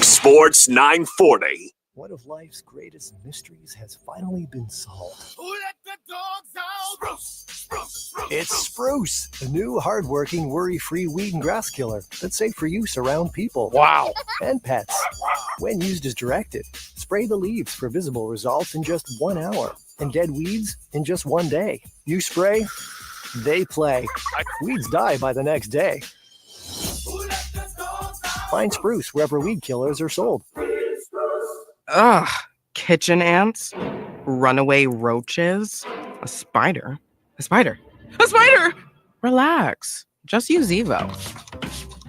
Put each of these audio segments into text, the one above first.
Fox Sports 940. One of life's greatest mysteries has finally been solved. Who let the dogs out? Spruce. It's Spruce, the new hard-working, worry-free weed and grass killer that's safe for use around people. Wow. And pets. When used as directed, spray the leaves for visible results in just 1 hour, and dead weeds in just 1 day. You spray, they play. Weeds die by the next day. Find Spruce wherever weed killers are sold. Ugh, kitchen ants, runaway roaches, a spider. Relax, just use Zevo.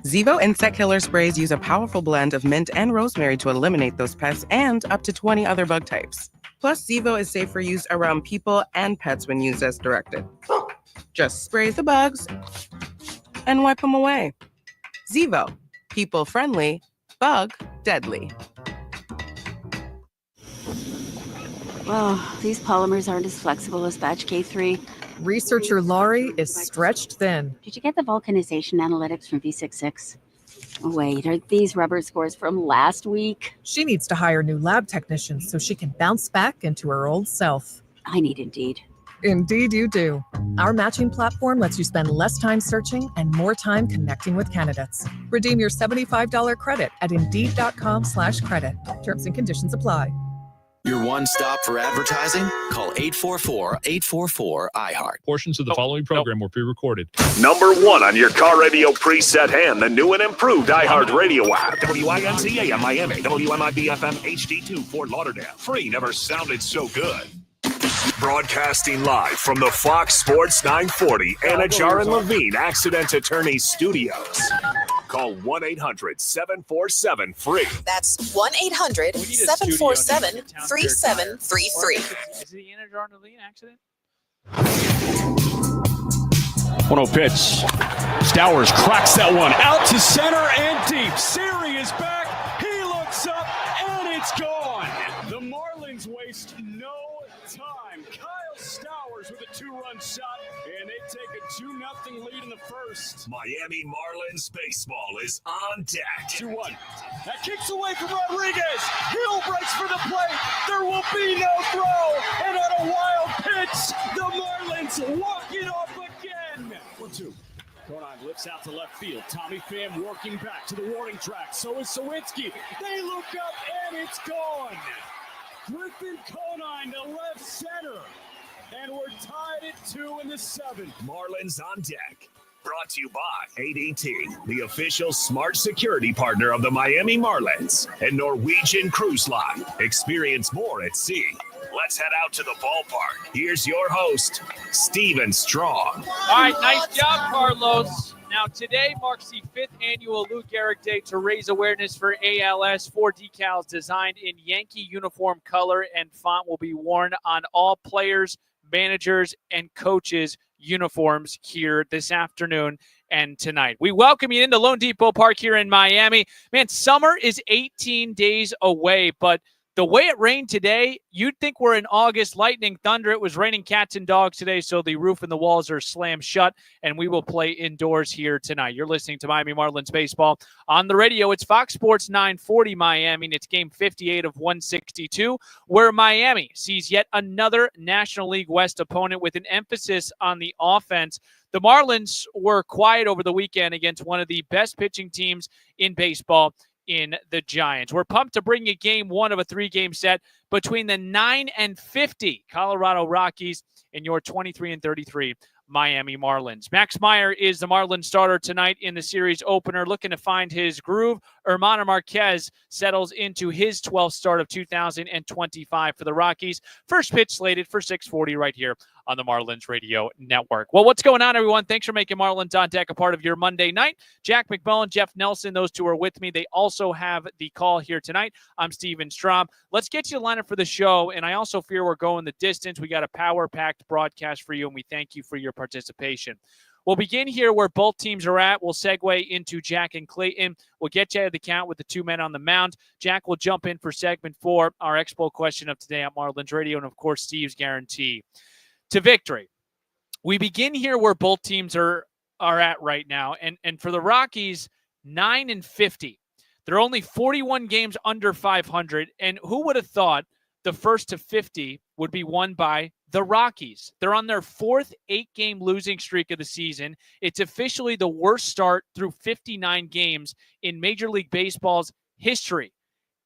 Zevo insect killer sprays use a powerful blend of mint and rosemary to eliminate those pests and up to 20 other bug types. Plus, Zevo is safe for use around people and pets when used as directed. Just spray the bugs and wipe them away. Zevo, people friendly, bug deadly. Oh, these polymers aren't as flexible as batch K3. Researcher Laurie is stretched thin. Did you get the vulcanization analytics from V66? Wait, are these rubber scores from last week? She needs to hire new lab technicians so she can bounce back into her old self. I need Indeed. Indeed you do. Our matching platform lets you spend less time searching and more time connecting with candidates. Redeem your $75 credit at Indeed.com/credit. Terms and conditions apply. Your one stop for advertising? Call 844-844-iHeart. Portions of the following program were pre-recorded. Number 1 on your car radio preset and the new and improved iHeart Radio app. WINCA AM Miami, WMIB FM HD2 Fort Lauderdale. Free never sounded so good. Broadcasting live from the Fox Sports 940 Anajar and Levine Accident Attorney Studios. Call 1-800-747-FREE. That's 1-800-747-3733. Is it the Anajar and Levine accident? 1-0 pitch. Stowers cracks that one out to center and deep. Siri is back. He looks up and it's gone. The Marlins waste no time. Kyle Stowers with a 2-run shot, and they take a 2-0 lead in the first. Miami Marlins baseball is on deck. 2-1. That kicks away from Rodriguez. Hill breaks for the plate. There will be no throw. And on a wild pitch, the Marlins walk it off again. 1-2. Conine lifts out to left field. Tommy Pham working back to the warning track. So is Sawinski. They look up, and it's gone. Griffin Conine to left center. And we're tied at 2 in the 7th. Marlins on deck. Brought to you by ADT, the official smart security partner of the Miami Marlins and Norwegian Cruise Line. Experience more at sea. Let's head out to the ballpark. Here's your host, Steven Strong. All right, nice job, Carlos. Now, today marks the 5th annual Lou Gehrig Day to raise awareness for ALS. 4 decals designed in Yankee uniform color and font will be worn on all players, managers, and coaches' uniforms here this afternoon and tonight. We welcome you into Lone Depot Park here in Miami. Man, summer is 18 days away, but the way it rained today, you'd think we're in August. Lightning, thunder. It was raining cats and dogs today, so the roof and the walls are slammed shut, and we will play indoors here tonight. You're listening to Miami Marlins baseball on the radio. It's Fox Sports 940 Miami, and it's game 58 of 162, where Miami sees yet another National League West opponent with an emphasis on the offense. The Marlins were quiet over the weekend against one of the best pitching teams in baseball, in the Giants. We're pumped to bring you game 1 of a 3-game set between the 9-50 Colorado Rockies and your 23-33 Miami Marlins. Max Meyer is the Marlins starter tonight in the series opener, looking to find his groove. Hermano Marquez settles into his 12th start of 2025 for the Rockies. First pitch slated for 6:40 right here on the Marlins Radio Network. Well, what's going on, everyone? Thanks for making Marlins on Deck a part of your Monday night. Jack McMullen, Jeff Nelson, those two are with me. They also have the call here tonight. I'm Steven Strom. Let's get you the lineup for the show, and I also fear we're going the distance. We got a power-packed broadcast for you, and we thank you for your participation. We'll begin here where both teams are at. We'll segue into Jack and Clayton. We'll get you out of the count with the 2 men on the mound. Jack will jump in for segment 4, our Expo question of today on Marlins Radio, and, of course, Steve's guarantee to victory. We begin here where both teams are at right now. And for the Rockies, 9-50. They're only 41 games under 500, and who would have thought the first to 50 would be won by the Rockies? They're on their 4th 8-game losing streak of the season. It's officially the worst start through 59 games in Major League Baseball's history.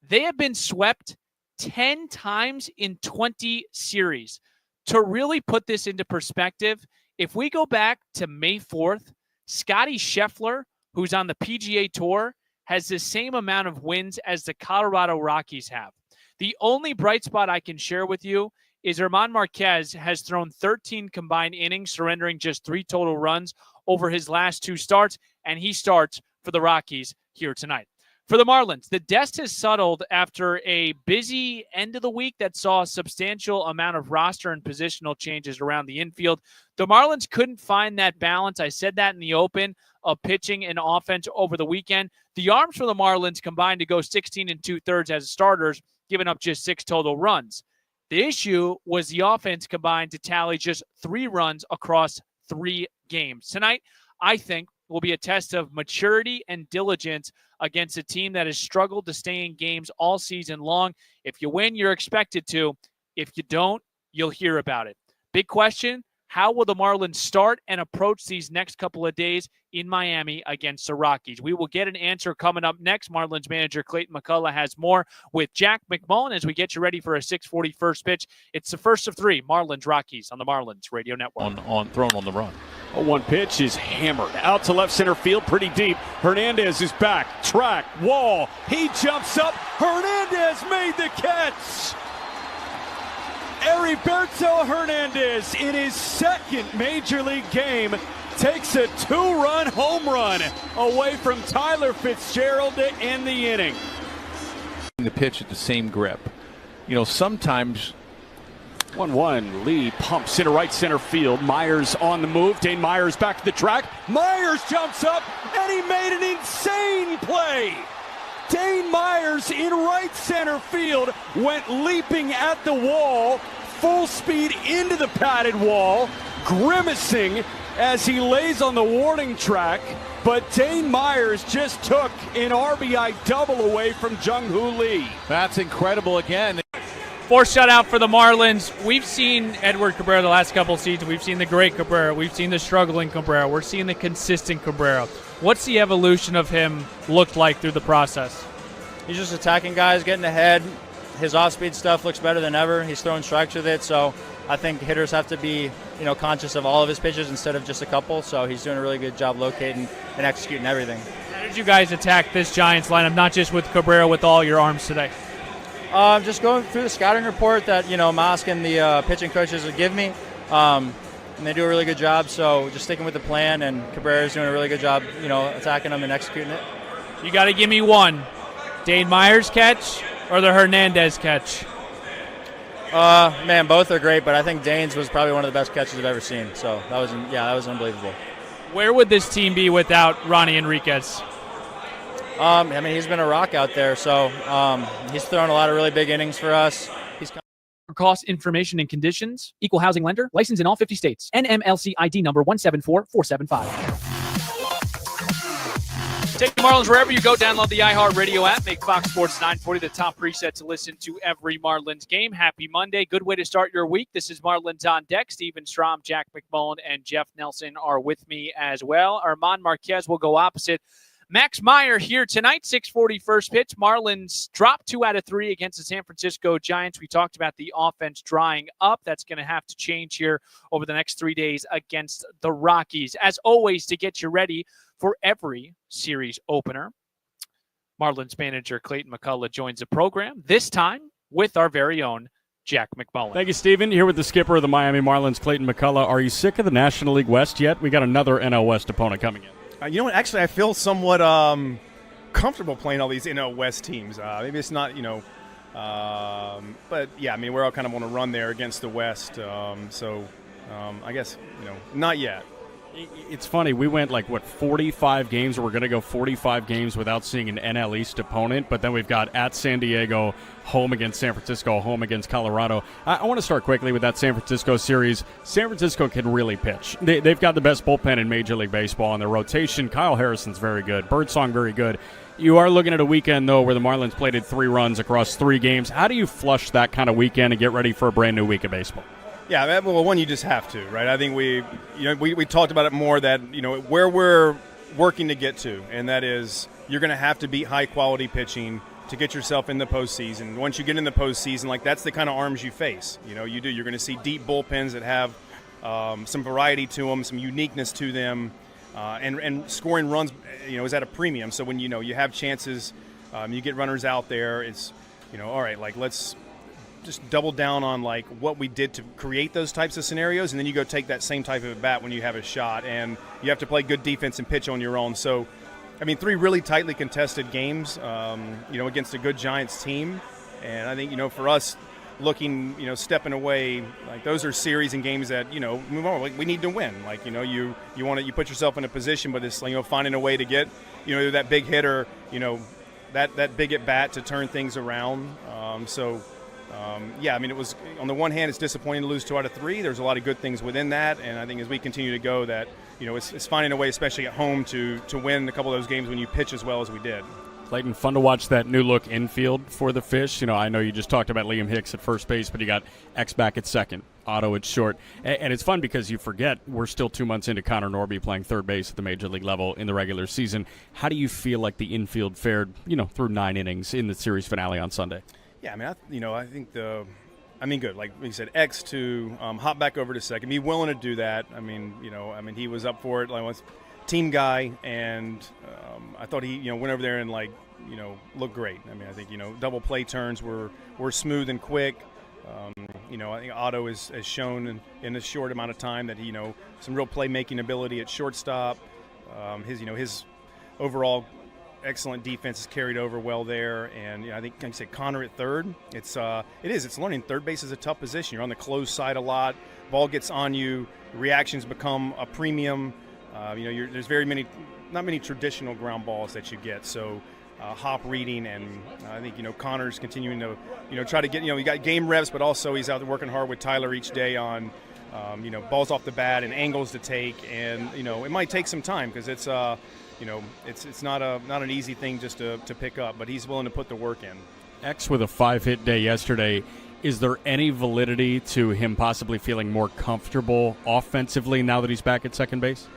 They have been swept 10 times in 20 series. To really put this into perspective, if we go back to May 4th, Scotty Scheffler, who's on the PGA Tour, has the same amount of wins as the Colorado Rockies have. The only bright spot I can share with you is German Marquez has thrown 13 combined innings, surrendering just 3 total runs over his last 2 starts, and he starts for the Rockies here tonight. For the Marlins, the dust has settled after a busy end of the week that saw a substantial amount of roster and positional changes around the infield. The Marlins couldn't find that balance. I said that in the open of pitching and offense over the weekend. The arms for the Marlins combined to go 16 2/3 as starters, giving up just 6 total runs. The issue was the offense combined to tally just 3 runs across 3 games. Tonight, I think, will be a test of maturity and diligence against a team that has struggled to stay in games all season long. If you win, you're expected to. If you don't, you'll hear about it. Big question, how will the Marlins start and approach these next couple of days in Miami against the Rockies? We will get an answer coming up next. Marlins manager Clayton McCullough has more with Jack McMullen as we get you ready for a 6:40 first pitch. It's the first of 3 Marlins Rockies on the Marlins Radio Network. Thrown on the run. A 1 pitch is hammered out to left center field pretty deep. Hernandez is back. Track, wall. He jumps up. Hernandez made the catch. Heriberto Hernandez, in his 2nd Major League game, takes a 2-run home run away from Tyler Fitzgerald to end the inning. The pitch at the same grip. Sometimes 1-1. Lee pumps into right center field. Myers on the move. Dane Myers back to the track. Myers jumps up, and he made an insane play. Dane Myers in right center field went leaping at the wall, full speed into the padded wall, grimacing as he lays on the warning track. But Dane Myers just took an RBI double away from Jung-Hoo Lee. That's incredible again. 4th shutout for the Marlins. We've seen Edward Cabrera the last couple of seasons. We've seen the great Cabrera. We've seen the struggling Cabrera. We're seeing the consistent Cabrera. What's the evolution of him looked like through the process? He's just attacking guys, getting ahead. His off-speed stuff looks better than ever. He's throwing strikes with it, so I think hitters have to be, conscious of all of his pitches instead of just a couple. So he's doing a really good job locating and executing everything. How did you guys attack this Giants lineup, not just with Cabrera, with all your arms today? Just going through the scouting report that, Mosk and the pitching coaches would give me. And they do a really good job, so just sticking with the plan, and Cabrera's doing a really good job, attacking them and executing it. You got to give me one. Dane Myers catch or the Hernandez catch? Man, both are great, but I think Dane's was probably one of the best catches I've ever seen. So that was unbelievable. Where would this team be without Ronnie Enriquez? He's been a rock out there, so he's thrown a lot of really big innings for us. For cost information and conditions, equal housing lender, licensed in all 50 states. NMLC ID number 174475. Take the Marlins wherever you go. Download the iHeartRadio app. Make Fox Sports 940 the top preset to listen to every Marlins game. Happy Monday. Good way to start your week. This is Marlins on Deck. Steven Strom, Jack McMullen, and Jeff Nelson are with me as well. German Marquez will go opposite Max Meyer here tonight, 6:40 first pitch. Marlins dropped 2 out of 3 against the San Francisco Giants. We talked about the offense drying up. That's going to have to change here over the next 3 days against the Rockies. As always, to get you ready for every series opener, Marlins manager Clayton McCullough joins the program, this time with our very own Jack McMullen. Thank you, Steven. Here with the skipper of the Miami Marlins, Clayton McCullough. Are you sick of the National League West yet? We got another NL West opponent coming in. You know what? Actually, I feel somewhat comfortable playing all these NL West teams. Maybe it's not, but yeah, we're all kind of on a run there against the West. I guess, not yet. It's funny. We went 45 games, or we're going to go 45 games without seeing an NL East opponent, but then we've got at San Diego, home against San Francisco, home against Colorado. I want to start quickly with that San Francisco series. San Francisco can really pitch. They've got the best bullpen in Major League Baseball on their rotation. Kyle Harrison's very good. Birdsong very good. You are looking at a weekend, though, where the Marlins plated 3 runs across 3 games. How do you flush that kind of weekend and get ready for a brand new week of baseball? Yeah, well, one, you just have to, right? I think we talked about it more that, where we're working to get to, and that is you're going to have to beat high-quality pitching to get yourself in the postseason. Once you get in the postseason, that's the kind of arms you face. You're going to see deep bullpens that have some variety to them, some uniqueness to them, and scoring runs, is at a premium. So when, you have chances, you get runners out there, it's, all right, let's just double down on what we did to create those types of scenarios, and then you go take that same type of at bat when you have a shot, and you have to play good defense and pitch on your own. So, 3 really tightly contested games, against a good Giants team, and I think for us, looking, stepping away, those are series and games that move on. We need to win. You put yourself in a position, but it's finding a way to get that big hitter, that big at bat to turn things around. It was, on the one hand, it's disappointing to lose 2 out of 3. There's a lot of good things within that, and I think as we continue to go, that it's finding a way, especially at home, to win a couple of those games when you pitch as well as we did. Clayton, fun to watch that new look infield for the Fish. I know you just talked about Liam Hicks at first base, but you got X back at second, Otto at short. And it's fun because you forget we're still 2 months into Connor Norby playing third base at the Major League level in the regular season. How do you feel like the infield fared, through 9 innings in the series finale on Sunday? Yeah, I think good. Like you said, X to hop back over to second, be willing to do that. He was up for it. Was team guy, and I thought he, went over there and looked great. I think double play turns were smooth and quick. I think Otto has shown in a short amount of time that he, some real playmaking ability at shortstop. His overall excellent defense is carried over well there, and I think, like I said, Connor at third. It's learning. Third base is a tough position. You're on the closed side a lot. Ball gets on you. Reactions become a premium. There's not many traditional ground balls that you get. So hop reading, and I think Connor's continuing to try to get you got game reps, but also he's out there working hard with Tyler each day on balls off the bat and angles to take, and it might take some time because it's it's not an easy thing just to pick up, but he's willing to put the work in. X with a 5-hit day yesterday. Is there any validity to him possibly feeling more comfortable offensively now that he's back at second base?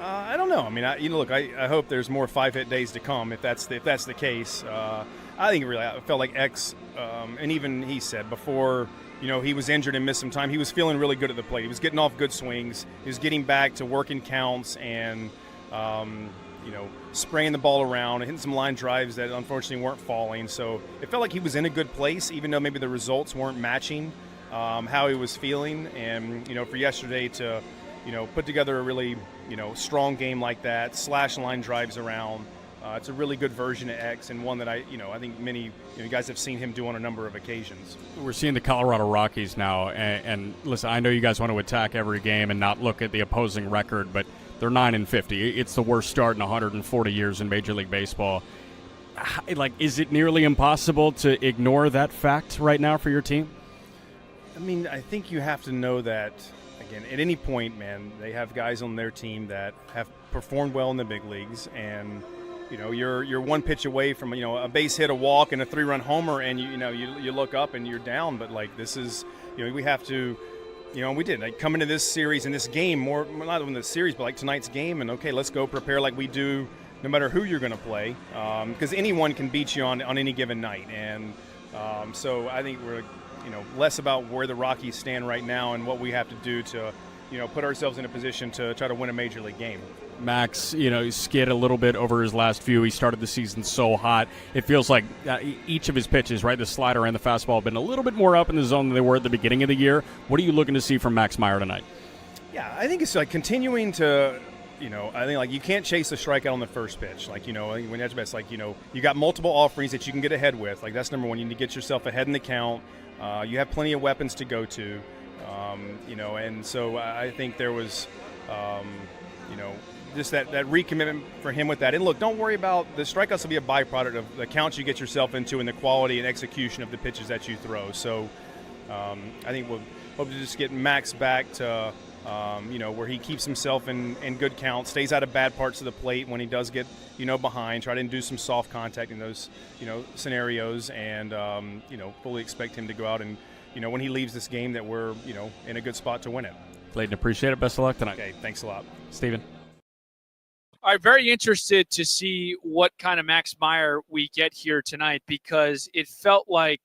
I don't know. I hope there's more 5-hit days to come if that's the case. I think really I felt like X, and even he said before, he was injured and missed some time. He was feeling really good at the plate. He was getting off good swings. He was getting back to working counts and spraying the ball around and hitting some line drives that unfortunately weren't falling. So it felt like he was in a good place, even though maybe the results weren't matching how he was feeling. And for yesterday to put together a really strong game like that, slash line drives around. It's a really good version of X, and one that I think many you guys have seen him do on a number of occasions. We're seeing the Colorado Rockies now, and listen, I know you guys want to attack every game and not look at the opposing record, but they're 9-50. It's the worst start in 140 years in Major League Baseball. Is it nearly impossible to ignore that fact right now for your team? I think you have to know that. Again, at any point, man, they have guys on their team that have performed well in the big leagues, and you're one pitch away from a base hit, a walk, and a 3-run homer, and you look up and you're down. But this is we have to, we did come into this series and this game more not in the series, but tonight's game, and okay, let's go prepare like we do no matter who you're going to play, because anyone can beat you on any given night, and so I think we're. Less about where the Rockies stand right now and what we have to do to, put ourselves in a position to try to win a Major League game. Max, he skid a little bit over his last few. He started the season so hot. It feels like each of his pitches, right, the slider and the fastball, have been a little bit more up in the zone than they were at the beginning of the year. What are you looking to see from Max Meyer tonight? Yeah, I think it's continuing to – I think you can't chase the strikeout on the first pitch. When that's best, you got multiple offerings that you can get ahead with. That's number one. You need to get yourself ahead in the count. You have plenty of weapons to go to, and so I think there was, just that recommitment for him with that. And look, don't worry about the strikeouts will be a byproduct of the counts you get yourself into and the quality and execution of the pitches that you throw. So I think we'll hope to just get Max back to, where he keeps himself in good count, stays out of bad parts of the plate when he does get, behind, try to do some soft contact in those, scenarios, and, fully expect him to go out and, when he leaves this game that we're, in a good spot to win it. Clayton, appreciate it. Best of luck tonight. Okay, thanks a lot. Steven. All right, very interested to see what kind of Max Meyer we get here tonight, because it felt like,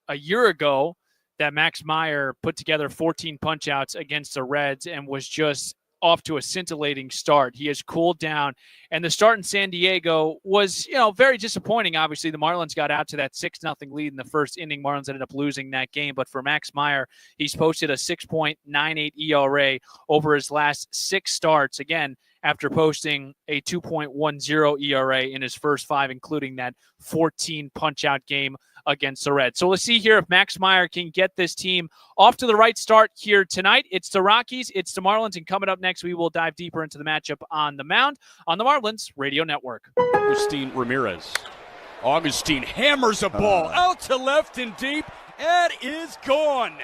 a year ago that Max Meyer put together 14 punch-outs against the Reds and was just off to a scintillating start. He has cooled down, and the start in San Diego was, very disappointing. Obviously, the Marlins got out to that 6-0 lead in the first inning. Marlins ended up losing that game, but for Max Meyer, he's posted a 6.98 ERA over his last 6 starts. Again, after posting a 2.10 ERA in his first 5, including that 14 punch-out game against the Reds. So let's see here if Max Meyer can get this team off to the right start here tonight. It's the Rockies, it's the Marlins, and coming up next, we will dive deeper into the matchup on the mound on the Marlins Radio Network. Augustine Ramirez. Augustine hammers a ball out to left and deep. It is gone.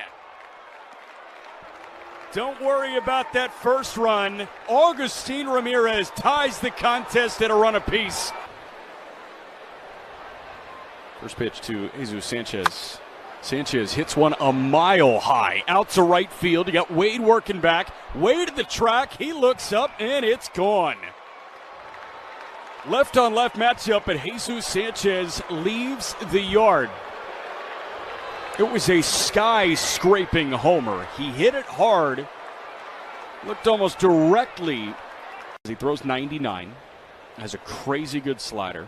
Don't worry about that first run. Augustine Ramirez ties the contest at a run apiece. First pitch to Jesus Sanchez. Sanchez hits one a mile high out to right field. You got Wade working back. Wade at the track. He looks up and it's gone. Left on left matchup, but Jesus Sanchez leaves the yard. It was a sky-scraping homer. He hit it hard. Looked almost directly. He throws 99. Has a crazy good slider.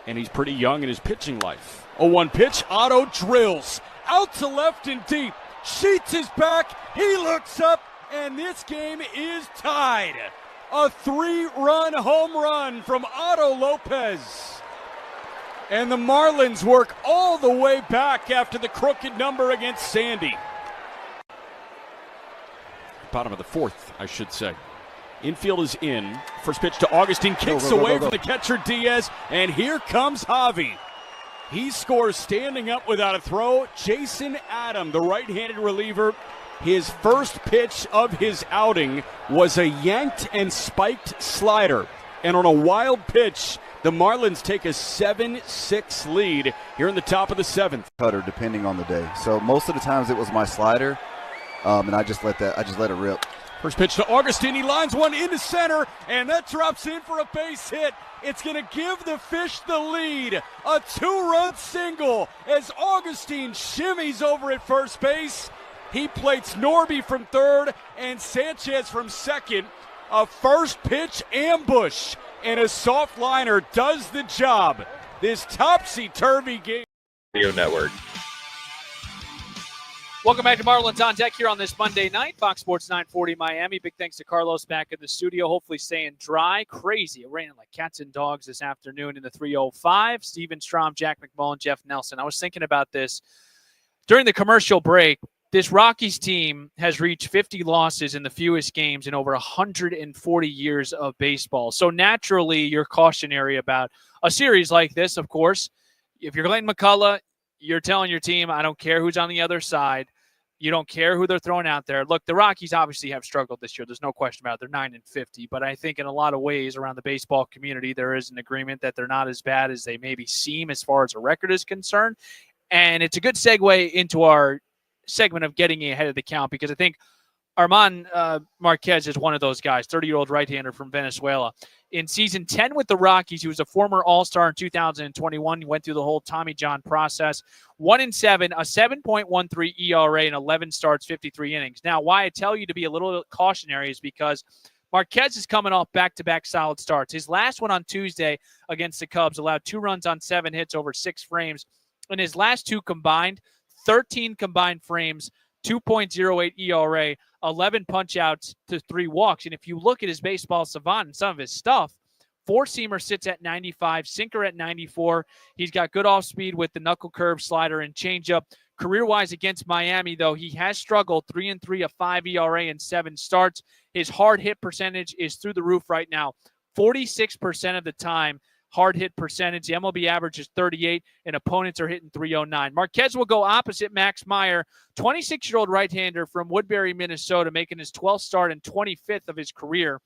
And he's pretty young in his pitching life. 0-1 pitch. Otto drills. Out to left and deep. Sheets his back. He looks up. And this game is tied. A 3-run home run from Otto Lopez. And the Marlins work all the way back after the crooked number against Sandy. Bottom of the 4th, I should say. Infield is in. First pitch to Augustine. Kicks away from the catcher Diaz. And here comes Javi. He scores standing up without a throw. Jason Adam, the right-handed reliever. His first pitch of his outing was a yanked and spiked slider. And on a wild pitch, the Marlins take a 7-6 lead here in the top of the 7th. Cutter, depending on the day. So most of the times it was my slider, and I just let it rip. First pitch to Augustine. He lines one into center, and that drops in for a base hit. It's going to give the Fish the lead. A 2-run single as Augustine shimmies over at first base. He plates Norby from third and Sanchez from second. A first pitch ambush. And a soft liner does the job. This topsy-turvy game. Radio Network. Welcome back to Marlins on Deck here on this Monday night. Fox Sports 940 Miami. Big thanks to Carlos back in the studio. Hopefully staying dry. Crazy. It rained like cats and dogs this afternoon in the 305. Steven Strom, Jack McMullen, Jeff Nelson. I was thinking about this during the commercial break. This Rockies team has reached 50 losses in the fewest games in over 140 years of baseball. So naturally, you're cautionary about a series like this, of course. If you're Glenn McCullough, you're telling your team, I don't care who's on the other side. You don't care who they're throwing out there. Look, the Rockies obviously have struggled this year. There's no question about it. They're 9-50. But I think in a lot of ways around the baseball community, there is an agreement that they're not as bad as they maybe seem as far as a record is concerned. And it's a good segue into our segment of getting ahead of the count, because I think Arman Marquez is one of those guys, 30-year-old right-hander from Venezuela. In season 10 with the Rockies, he was a former All-Star in 2021. He went through the whole Tommy John process. 1-7, a 7.13 ERA in 11 starts, 53 innings. Now, why I tell you to be a little cautionary is because Marquez is coming off back-to-back solid starts. His last one on Tuesday against the Cubs allowed 2 runs on 7 hits over 6 frames. In his last 2 combined, 13 combined frames, 2.08 ERA, 11 punch-outs to 3 walks. And if you look at his baseball savant and some of his stuff, 4-seamer sits at 95, sinker at 94. He's got good off-speed with the knuckle curve, slider, and changeup. Career-wise against Miami, though, he has struggled. 3-3, a 5 ERA in 7 starts. His hard hit percentage is through the roof right now. 46% of the time, hard hit percentage. The MLB average is 38, and opponents are hitting 309. Marquez will go opposite Max Meyer, 26-year-old right-hander from Woodbury, Minnesota, making his 12th start and 25th of his career.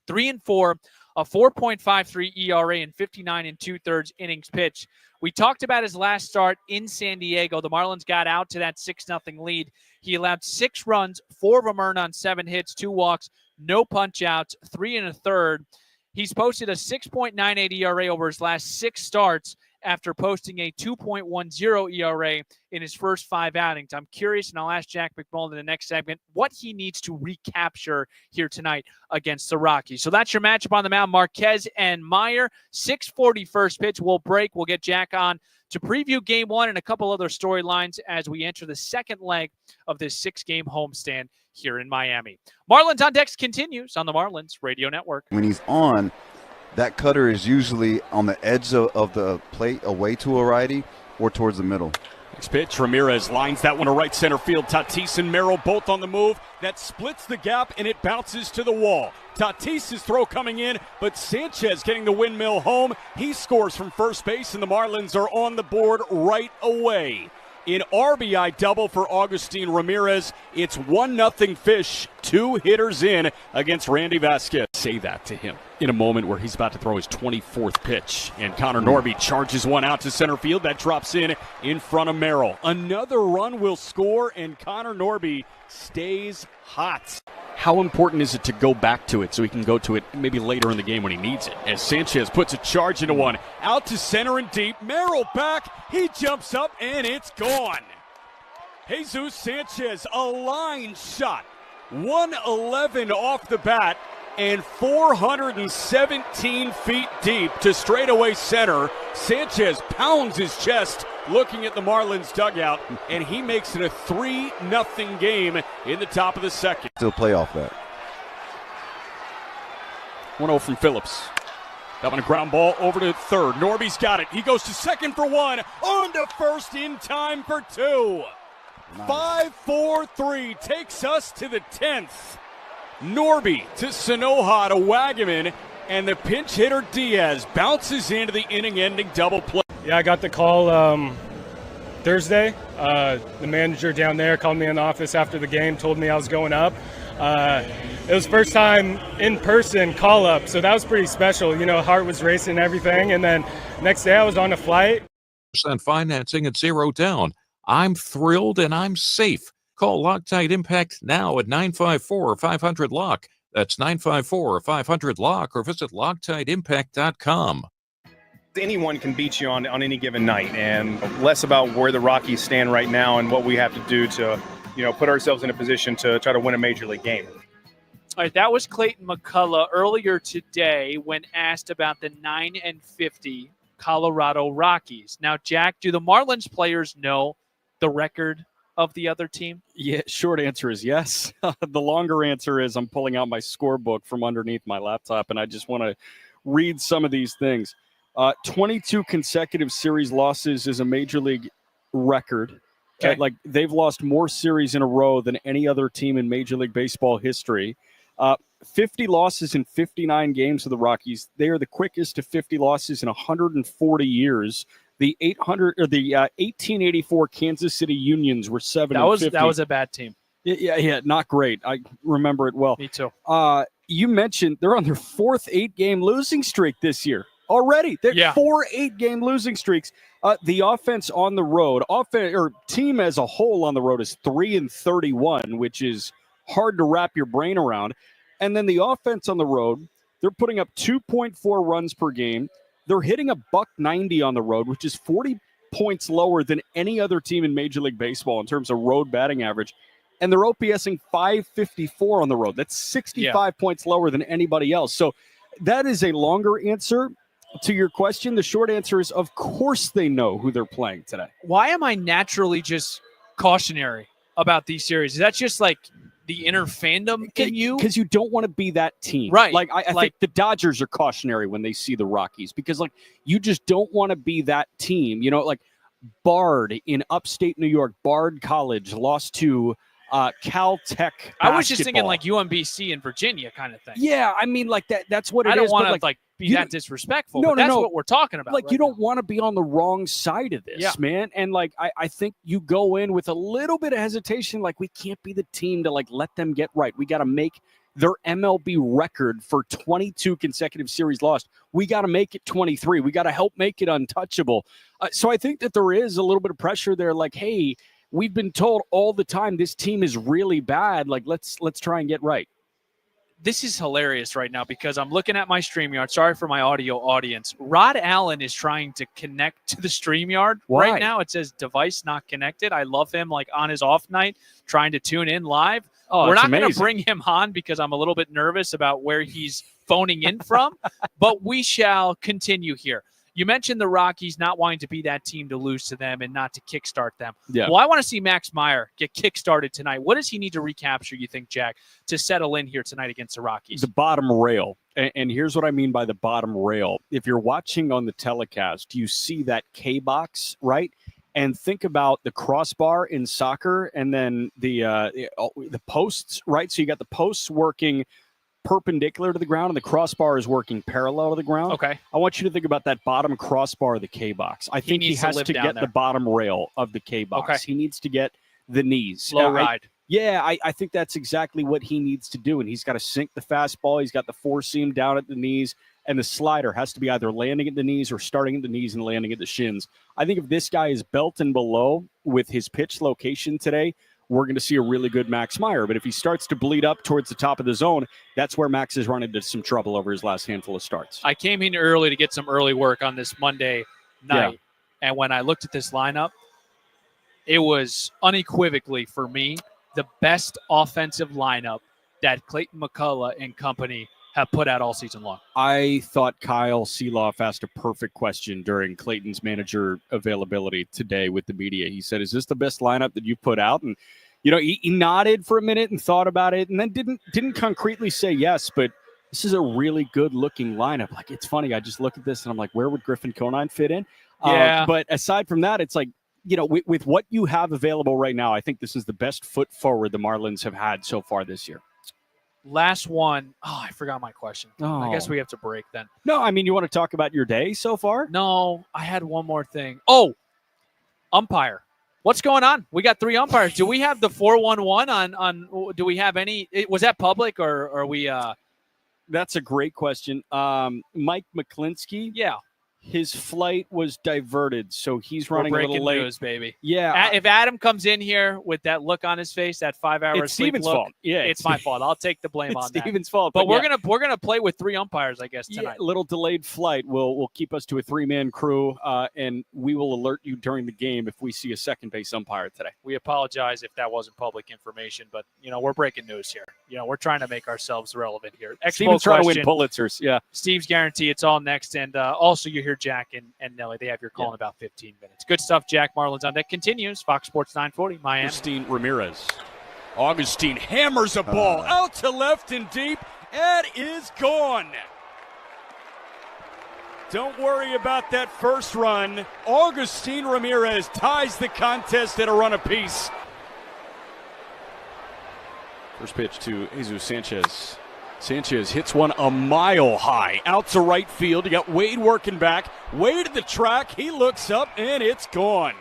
3-4, a 4.53 ERA, and 59 2/3 innings pitched. We talked about his last start in San Diego. The Marlins got out to that 6-0 lead. He allowed 6 runs, 4 of them earned on 7 hits, 2 walks, no punch-outs, 3 1/3. He's posted a 6.98 ERA over his last 6 starts after posting a 2.10 ERA in his first 5 outings. I'm curious, and I'll ask Jack McMullen in the next segment, what he needs to recapture here tonight against the Rockies. So that's your matchup on the mound, Marquez and Meyer. 6:40 first pitch. We'll break. We'll get Jack on to preview Game 1 and a couple other storylines as we enter the second leg of this 6-game homestand here in Miami. Marlins on Deck continues on the Marlins Radio Network. When he's on, that cutter is usually on the edge of the plate away to a righty or towards the middle. Next pitch, Ramirez lines that one to right center field. Tatis and Merrill both on the move. That splits the gap, and it bounces to the wall. Tatis's throw coming in, but Sanchez getting the windmill home. He scores from first base, and the Marlins are on the board right away. In RBI double for Agustin Ramirez, it's 1-0 Fish, 2 hitters in against Randy Vasquez. Say that to him in a moment where he's about to throw his 24th pitch. And Connor Norby charges one out to center field. That drops in front of Merrill. Another run will score, and Connor Norby stays hot. How important is it to go back to it so he can go to it maybe later in the game when he needs it? As Sanchez puts a charge into one. Out to center and deep. Merrill back. He jumps up, and it's gone. Jesus Sanchez, a line shot. 111 off the bat and 417 feet deep to straightaway center. Sanchez pounds his chest looking at the Marlins dugout, and he makes it a 3-0 game in the top of the second. Still playoff that. 1-0 from Phillips. That one a ground ball over to third. Norby's got it. He goes to second for 1. On to first in time for 2. Nice. 5-4-3 takes us to the 10th. Norby to Sanoja to Wagaman, and the pinch hitter Diaz bounces into the inning-ending double play. Yeah, I got the call Thursday. The manager down there called me in the office after the game, told me I was going up. It was first time in-person call-up, so that was pretty special. You know, heart was racing and everything, and then next day I was on a flight. Financing at 0 down. I'm thrilled and I'm safe. Call Loctite Impact now at 954-500-LOCK. That's 954-500-LOCK, or visit LoctiteImpact.com. Anyone can beat you on any given night, and less about where the Rockies stand right now and what we have to do to, put ourselves in a position to try to win a major league game. All right, that was Clayton McCullough earlier today when asked about the 9-50 Colorado Rockies. Now, Jack, do the Marlins players know the record of the other team? Yeah, short answer is yes. The longer answer is I'm pulling out my scorebook from underneath my laptop, and I just want to read some of these things. 22 consecutive series losses is a major league record. Okay. Like, they've lost more series in a row than any other team in Major League Baseball history. 50 losses in 59 games for the Rockies. They are the quickest to 50 losses in 140 years. The 1884 Kansas City Unions were 7-50. That was a bad team. Yeah, not great. I remember it well. Me too. You mentioned they're on their 4th 8-game losing streak this year already. They're 4 8-game losing streaks. The offense on the road, team as a whole on the road is 3-31, which is hard to wrap your brain around. And then the offense on the road, they're putting up 2.4 runs per game. They're hitting a .190 on the road, which is 40 points lower than any other team in Major League Baseball in terms of road batting average. And they're OPSing .554 on the road. That's 65 points lower than anybody else. So that is a longer answer to your question. The short answer is, of course they know who they're playing today. Why am I naturally just cautionary about these series? Is that just like the inner fandom in you? Because you don't want to be that team. Right. Like, I think the Dodgers are cautionary when they see the Rockies because, like, you just don't want to be that team. You know, like Bard in upstate New York, Bard College lost to Caltech basketball. I was just thinking like UMBC in Virginia kind of thing. Yeah, I mean, like that's what it is. I don't want to like be that disrespectful. No, but that's no. what we're talking about. Like, right you don't now. want to be on the wrong side of this, man. And, like, I think you go in with a little bit of hesitation, like, we can't be the team to, like, let them get right. We got to make their MLB record for 22 consecutive series lost. We got to make it 23. We got to help make it untouchable. So I think that there is a little bit of pressure there, like, hey, we've been told all the time this team is really bad. Like, let's try and get right. This is hilarious right now because I'm looking at my StreamYard. Sorry for my audio audience. Rod Allen is trying to connect to the StreamYard right now. It says device not connected. I love him, like, on his off night trying to tune in live. Oh, we're it's not going to amazing. bring him on because I'm a little bit nervous about where he's phoning in from, but we shall continue here. You mentioned the Rockies not wanting to be that team to lose to them and not to kickstart them. Yeah. Well, I want to see Max Meyer get kickstarted tonight. What does he need to recapture, you think, Jack, to settle in here tonight against the Rockies? The bottom rail. And here's what I mean by the bottom rail. If you're watching on the telecast, you see that K box, right? And think about the crossbar in soccer and then the posts, right? So you got the posts working perpendicular to the ground and the crossbar is working parallel to the ground. Okay. I want you to think about that bottom crossbar of the K box. I think he needs to has live to down get there. the bottom rail of the K box. Okay. He needs to get the knees. Low ride. I think that's exactly what he needs to do. And he's got to sink the fastball. He's got the four seam down at the knees. And the slider has to be either landing at the knees or starting at the knees and landing at the shins. I think if this guy is belt and below with his pitch location today, we're going to see a really good Max Meyer. But if he starts to bleed up towards the top of the zone, that's where Max has run into some trouble over his last handful of starts. I came in early to get some early work on this Monday night. Yeah. And when I looked at this lineup, it was unequivocally, for me, the best offensive lineup that Clayton McCullough and company have put out all season long. I thought Kyle Seeloff asked a perfect question during Clayton's manager availability today with the media. He said, is this the best lineup that you put out? And, he nodded for a minute and thought about it and then didn't concretely say yes, but this is a really good looking lineup. Like, it's funny. I just look at this and I'm like, where would Griffin Conine fit in? Yeah. But aside from that, it's like, with what you have available right now, I think this is the best foot forward the Marlins have had so far this year. Last one. Oh, I forgot my question. I guess we have to break then. No, I mean, you want to talk about your day so far? No, I had one more thing. Oh, umpire. What's going on? We got 3 umpires. Do we have the 411 on do we have any? Was that public or are we? That's a great question. Mike McClinsky. Yeah. His flight was diverted, so he's running We're a little late. news, baby. Yeah. If Adam comes in here with that look on his face, that 5 hour It's sleep Steven's look, fault. Yeah, it's my fault. I'll take the blame on that. Steven's fault. But we're gonna play with 3 umpires, I guess, tonight. Yeah, little delayed flight will keep us to a 3-man crew, and we will alert you during the game if we see a second base umpire today. We apologize if that wasn't public information, but we're breaking news here. We're trying to make ourselves relevant here. Steven's trying to win Pulitzers. Yeah. Steve's guarantee. It's all next, and also you hear Jack and Nelly. They have your call in about 15 minutes. Good stuff, Jack. Marlins on deck continues. Fox Sports 940, Miami. Augustine Ramirez. Augustine hammers a ball out to left and deep. It is gone. Don't worry about that first run. Augustine Ramirez ties the contest at a run apiece. First pitch to Jesus Sanchez. Sanchez hits one a mile high out to right field. You got Wade working back. Wade at the track. He looks up and it's gone.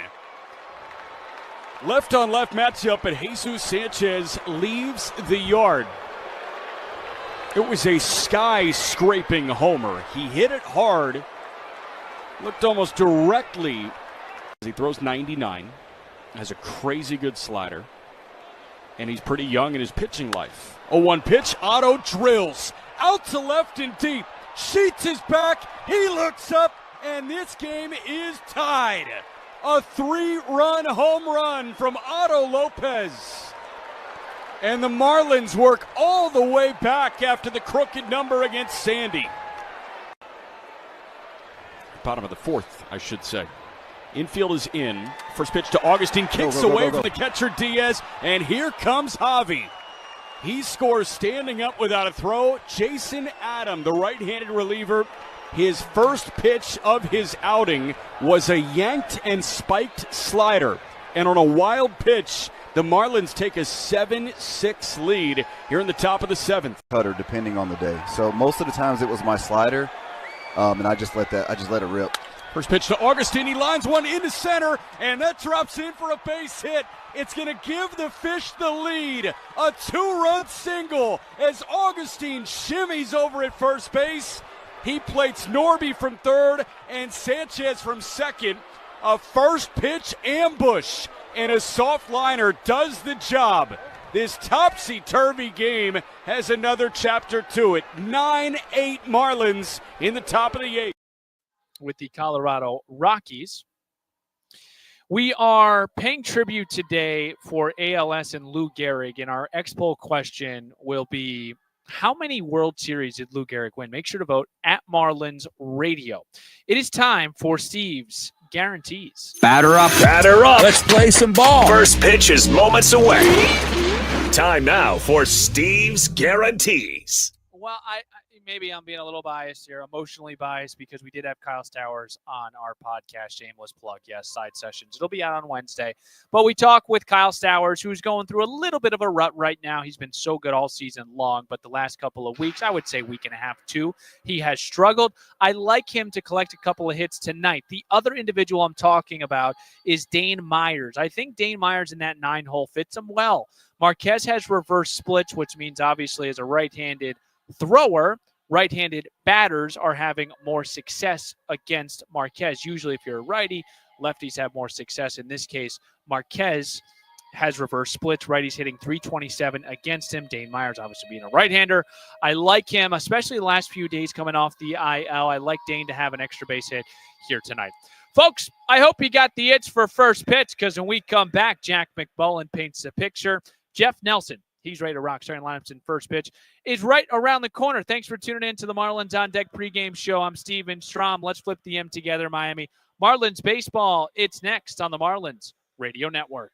Left on left matchup, but Jesus Sanchez leaves the yard. It was a sky-scraping homer. He hit it hard. Looked almost directly. He throws 99. Has a crazy good slider. And he's pretty young in his pitching life. 0-1 pitch. Otto drills. Out to left and deep. Sheets is back. He looks up. And this game is tied. A 3-run home run from Otto Lopez. And the Marlins work all the way back after the crooked number against Sandy. Bottom of the 4th, I should say. Infield is in. First pitch to Augustine. Kicks away from the catcher Diaz. And here comes Javi. He scores standing up without a throw. Jason Adam, the right-handed reliever, his first pitch of his outing was a yanked and spiked slider. And on a wild pitch, the Marlins take a 7-6 lead here in the top of the 7th. Cutter, depending on the day. So most of the times it was my slider. and I just let it rip. First pitch to Augustine. He lines one into center, and that drops in for a base hit. It's going to give the Fish the lead. A 2-run single as Augustine shimmies over at first base. He plates Norby from third and Sanchez from second. A first pitch ambush, and a soft liner does the job. This topsy-turvy game has another chapter to it. 9-8 Marlins in the top of the 8th. With the Colorado Rockies. We are paying tribute today for ALS and Lou Gehrig, and our X-Poll question will be, how many World Series did Lou Gehrig win? Make sure to vote at Marlins Radio. It is time for Steve's Guarantees. Batter up. Batter up. Let's play some ball. First pitch is moments away. Time now for Steve's Guarantees. Well, maybe I'm being a little biased here, emotionally biased, because we did have Kyle Stowers on our podcast. Shameless plug, yes, Side Sessions. It'll be out on Wednesday. But we talk with Kyle Stowers, who's going through a little bit of a rut right now. He's been so good all season long, but the last couple of weeks, I would say week and a half, two, he has struggled. I like him to collect a couple of hits tonight. The other individual I'm talking about is Dane Myers. I think Dane Myers in that 9-hole fits him well. Marquez has reverse splits, which means obviously as a right-handed thrower, right-handed batters are having more success against Marquez. Usually if you're a righty, lefties have more success. In this case, Marquez has reverse splits. Righties hitting .327 against him. Dane Myers obviously being a right-hander. I like him, especially the last few days coming off the IL. I like Dane to have an extra base hit here tonight. Folks, I hope you got the itch for first pitch, because when we come back, Jack McMullen paints the picture. Jeff Nelson, he's ready to rock. Starting lineups in first pitch is right around the corner. Thanks for tuning in to the Marlins On Deck pregame show. I'm Steven Strom. Let's flip the M together, Miami. Marlins baseball, it's next on the Marlins Radio Network.